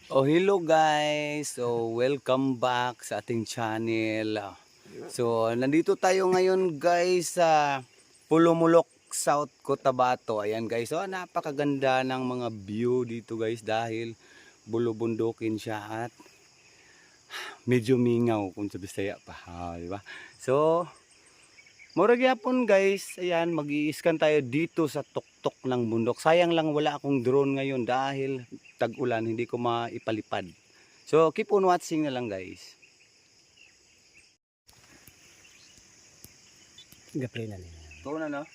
Oh, hello guys. So, welcome back sa ating channel. So, nandito tayo ngayon guys sa Pulumulok, South Cotabato. Ayan guys. So, napakaganda ng mga view dito guys dahil bulubundukin siya at medyo mingaw kung sa Bisaya pa, di ba? So, murag yapon guys. Ayan, mag-i-scan tayo dito sa tuktok ng bundok. Sayang lang wala akong drone ngayon dahil tag-ulan, hindi ko maipalipad. So, keep on watching na lang guys. Gaplay na nila. Ito na no?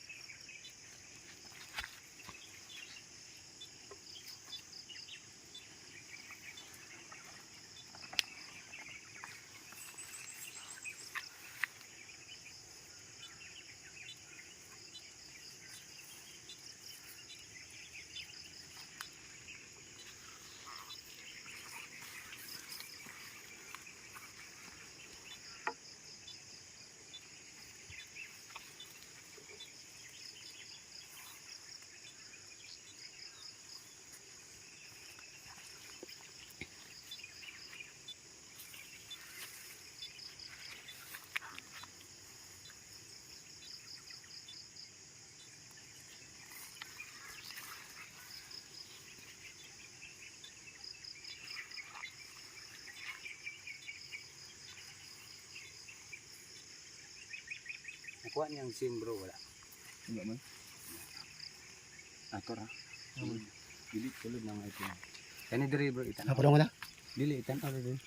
Nakuha niyang SIM bro, wala. Wala man. Ato ra. Dili tulad ng item. Kani diri bro itan. Ako lang wala. Dili itan pa diri.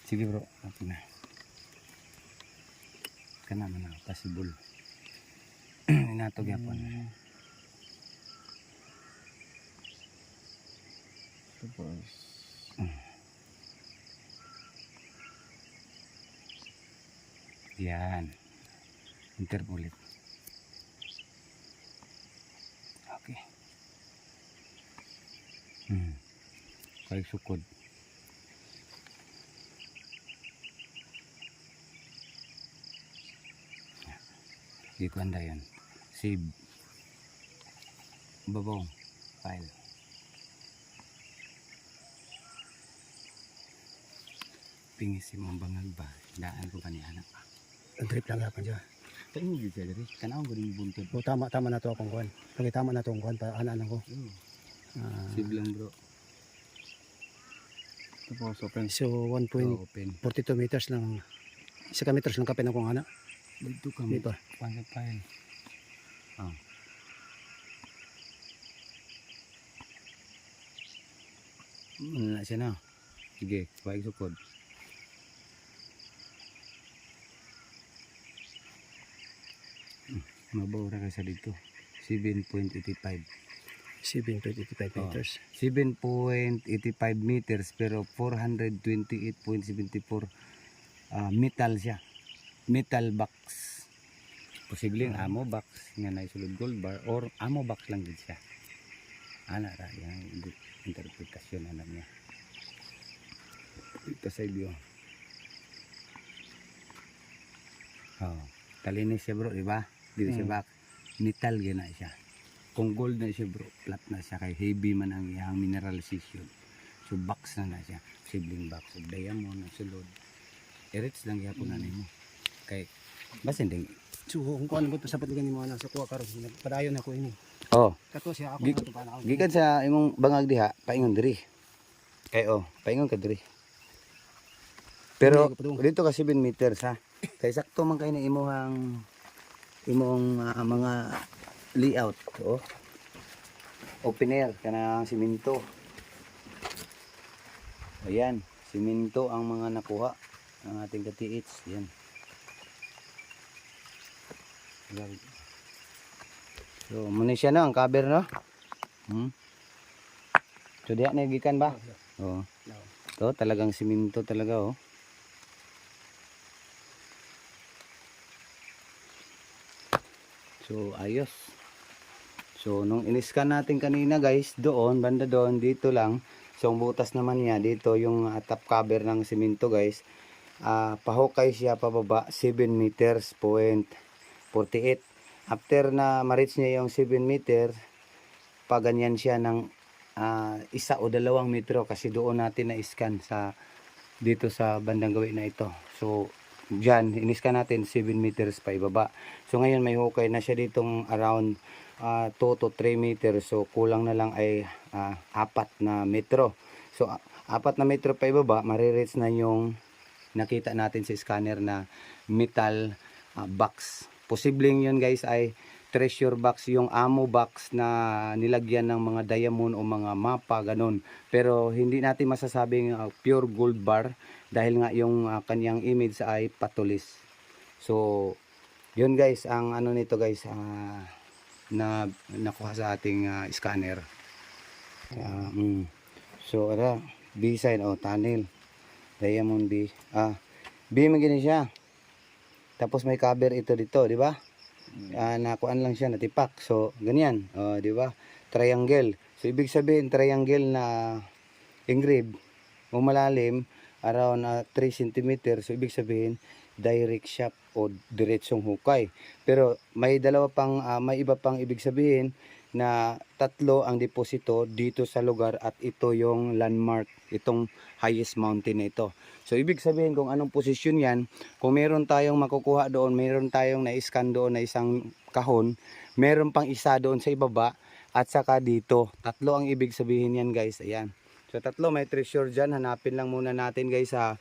Sige bro, ako na. Kana man na possible. Inato gyapon. Tapos. Yan. Interpolate. Okay. Kaya sukod. Di ko anda yan. Save. Babaw. File. Pingisi mo ang bangag ba? Daan ko pa ni anak pa. Ang trip lang yapon siya. Tayo mo dito dali. Kanaw ko rin buntod. O tama na to akong kuan. Kaya tama na to akong kuan para ana ko. Save lang bro. Tapos open. So Open. 1.42 meters lang. Isa ka meters lang kapin akong ana. Dito ka Di mo. ba? Pangat file. Ano na siya na. Sige, baik sukod. Mabawra ka sa dito. 7.85. 7.85 meters. 7.85 meters pero 428.74 metal siya. Metal box. Posibleng ammo box nga na isulod gold bar or ammo box lang din siya. Ana ra yang interpretasyon anak niya. Ito sa iyo. Talinis siya bro, di ba? Dito siya back. Metal gina siya. Kung gold na siya bro, flat na siya kay heavy man ang iyang mineralization. So box na siya. Sibling box of diamond na sulod. Erits lang gyapon na nimo. Kay basin ding. So kung kuan mo to sa patligan mo na sa kuha karon. Padayon ako ini. Oh, Kato siya ako na to para ako. gikan sa imong bangag diha, paingon diri. Kay paingon ka diri. Pero dito ka 7 meters ha. Kay sakto man kay na imong mga layout, open air kanang simento. Ayan, simento ang mga nakuha ng ating katiits. Yan. So, muna siya no, ang cover no. So, diha na gikan ba? Oo. Ito, talagang simento talaga So, ayos. So, nung iniskan natin kanina guys, doon, banda doon, dito lang. So, ang butas naman niya, dito yung top cover ng simento guys. Pahukay siya pababa, 7 meters, 0.48. After na ma-reach niya yung 7 meter, paganyan siya ng 1 o 2 metro kasi doon natin na-scan sa dito sa bandang gawin na ito. So dyan, in-scan natin 7 meters pa ibaba. So ngayon may hukay na siya ditong around 2 to 3 meters. So kulang na lang ay 4 na metro. So 4 na metro pa ibaba, marireach na yung nakita natin sa scanner na metal box. Posibleng yun guys ay treasure box, yung ammo box na nilagyan ng mga diamond o mga mapa, ganun. Pero hindi natin masasabing pure gold bar dahil nga yung kanyang image ay patulis. So, yun guys, ang ano nito guys, na nakuha sa ating scanner. So, B sign, tunnel. Diamond B. B magiging siya. Tapos may cover ito dito, di ba? Nakuan lang siya, natipak. So, ganyan. Di ba? Triangle. So, ibig sabihin, triangle na engrave o malalim, around 3 cm. So, ibig sabihin, direct shot o diretsong hukay. Pero, may iba pang ibig sabihin na 3 ang deposito dito sa lugar at ito yung landmark, itong highest mountain na ito. So, ibig sabihin kung anong posisyon yan, kung meron tayong makukuha doon, meron tayong na-scan doon na isang kahon, meron pang isa doon sa ibaba, at saka dito. 3 ang ibig sabihin yan guys. Ayan. So, 3 may treasure dyan. Hanapin lang muna natin guys sa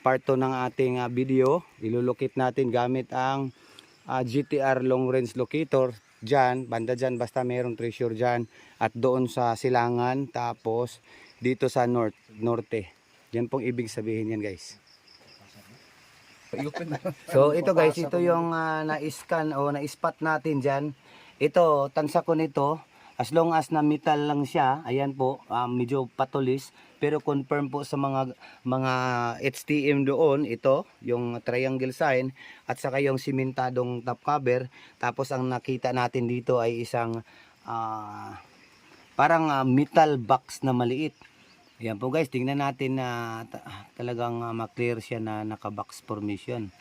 part 2 ng ating video. Ilulukit natin gamit ang GTR long range locator. Dyan, banda dyan, basta merong treasure dyan. At doon sa silangan, tapos dito sa norte. Yan pong ibig sabihin yan guys. So ito guys, ito yung na-scan o na-spot natin dyan. Ito, tansa ko nito, as long as na metal lang siya, ayan po, medyo patulis. Pero confirm po sa mga HTM doon, ito, yung triangle sign, at saka yung simentadong top cover. Tapos ang nakita natin dito ay isang parang metal box na maliit. Ayan po guys, tingnan natin na talagang ma-clear siya na naka-box formation.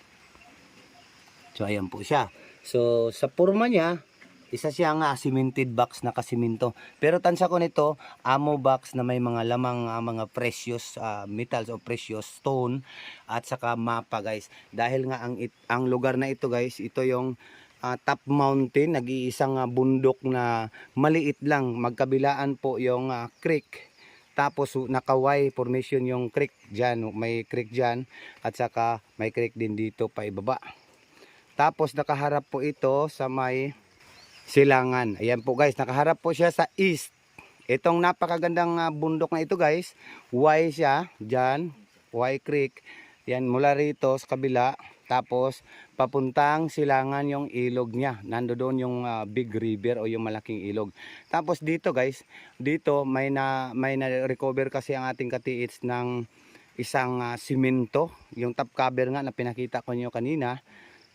So ayan po siya. So sa forma niya, isa siyang cemented box na kasiminto. Pero tansya ko nito, ammo box na may mga lamang mga precious metals o precious stone at saka mapa guys. Dahil nga ang lugar na ito guys, ito yung top mountain, nag-iisang bundok na maliit lang. Magkabilaan po yung creek. Tapos naka-Y formation yung creek dyan, may creek dyan at saka may creek din dito pa ibaba. Tapos nakaharap po ito sa may silangan. Ayan po guys, nakaharap po siya sa east. Itong napakagandang bundok na ito guys, Y siya dyan, Y creek. Yan mula rito sa kabila. Tapos papuntang silangan yung ilog niya. Nando doon yung big river o yung malaking ilog. Tapos dito guys, dito may na recover kasi ang ating katiits ng isang simento, yung top cover nga na pinakita ko niyo kanina.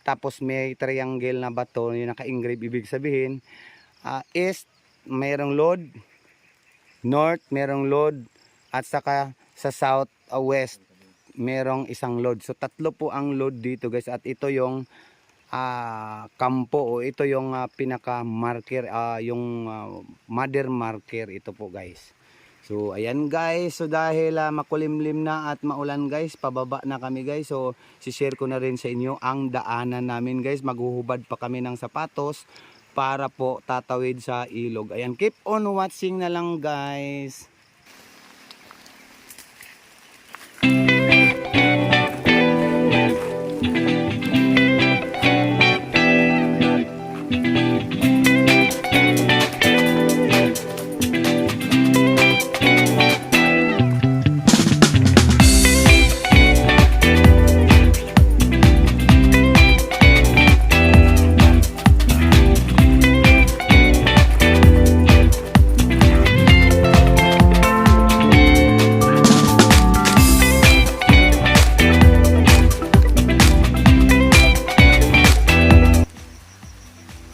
Tapos may triangle na bato yung naka-engrave, ibig sabihin east mayroong load, north mayroong load, at saka sa south west merong isang load. So 3 po ang load dito guys, at ito yung kampo o ito yung pinaka marker, yung mother marker ito po guys. So ayan guys, so dahil makulimlim na at maulan guys, pababa na kami guys. So si-share ko na rin sa inyo ang daanan namin guys. Maghuhubad pa kami ng sapatos para po tatawid sa ilog. Ayan, keep on watching na lang guys.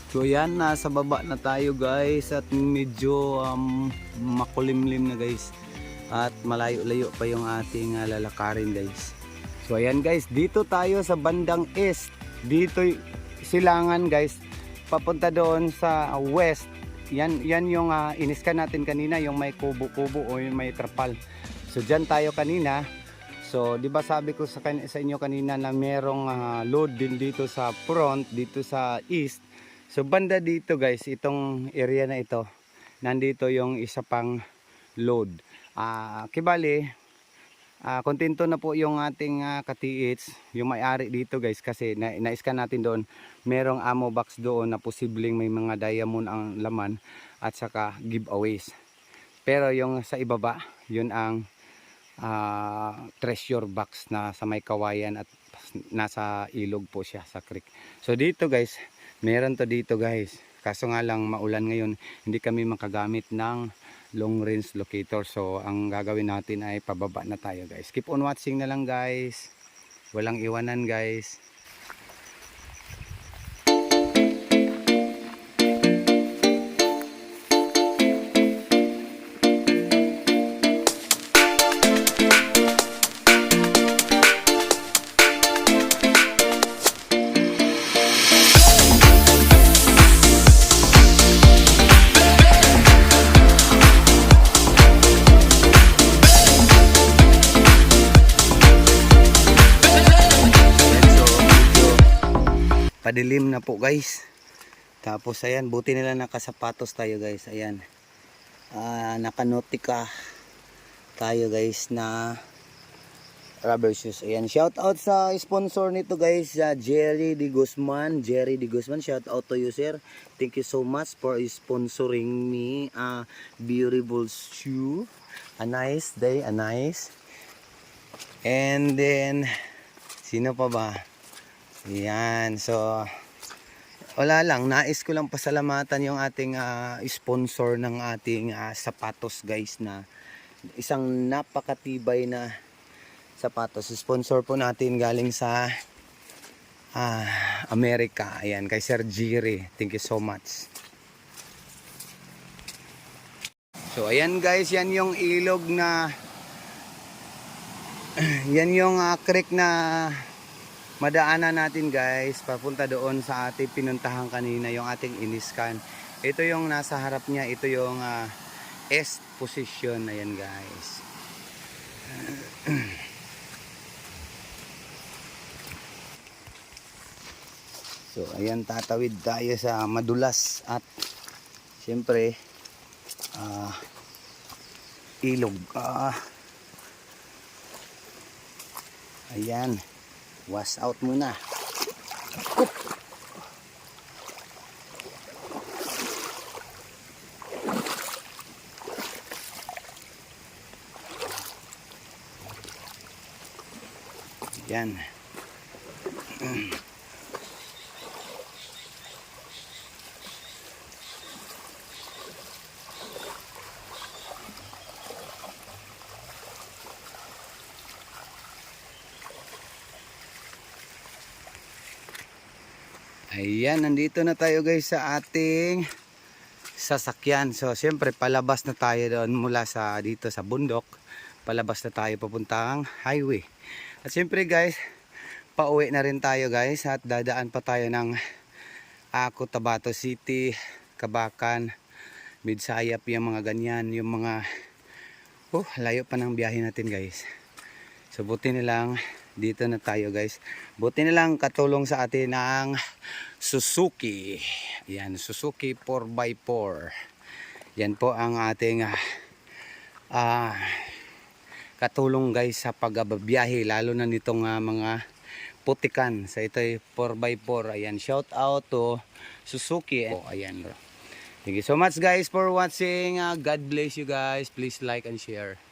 So yan, nasa baba na tayo guys at medyo makulimlim na guys at malayo-layo pa yung ating lalakarin guys. So ayan guys, dito tayo sa bandang east. Dito silangan guys, papunta doon sa west. yan yung iniskan natin kanina, yung may kubo-kubo o yung may trapal. So dyan tayo kanina. So di ba sabi ko sa inyo kanina na merong load din dito sa front, dito sa east. So banda dito guys, itong area na ito, nandito yung isa pang load. Kibali, kontento na po yung ating katiits, yung may-ari dito guys, kasi na-scan natin doon, merong ammo box doon na posibleng may mga diamond ang laman at saka giveaways. Pero yung sa ibaba, yun ang treasure box na sa may kawayan at nasa ilog po siya sa creek. So dito guys, meron to dito guys. Kaso nga lang maulan ngayon, hindi kami makagamit ng long range locator. So ang gagawin natin ay pababa na tayo guys. Keep on watching na lang guys. Walang iwanan guys. Padilim na po guys. Tapos ayan, buti nila nakasapatos tayo guys. Ayan, nakanotika tayo guys na rubber shoes. Ayan, shout out sa sponsor nito guys, Jerry De Guzman. Jerry De Guzman, shout out to you sir. Thank you so much for sponsoring me a beautiful shoe. A nice day, a nice. And then sino pa ba? Yan, so wala lang, nais ko lang pasalamatan yung ating sponsor ng ating sapatos guys, na isang napakatibay na sapatos. Sponsor po natin galing sa Amerika. Ayan, kay Sir Jerry, thank you so much. So ayan guys, yan yung ilog na yan yung creek na madaanan natin guys, papunta doon sa ating pinuntahan kanina, yung ating iniskan. Ito yung nasa harap niya, ito yung east position. Ayan guys. So ayan, tatawid tayo sa madulas at siyempre ilog. Ayan, wash out muna. Yan. Ayan, nandito na tayo guys sa ating sasakyan. So, siyempre palabas na tayo doon mula sa dito sa bundok. Palabas na tayo papuntang highway. At siyempre guys, pauwi na rin tayo guys at dadaan pa tayo ng Cotabato City, Cabacan, Midsayap, yung mga ganyan, yung mga layo pa ng biyahe natin guys. So buti nilang dito na tayo guys. Buti nilang katulong sa atin ang Suzuki. Yan, Suzuki 4x4. Yan po ang ating katulong guys sa pagbabiyahe, lalo na nitong mga putikan. So ito ay 4x4. Ayan, shout out to Suzuki. Ayan bro. Thank you so much guys for watching. God bless you guys. Please like and share.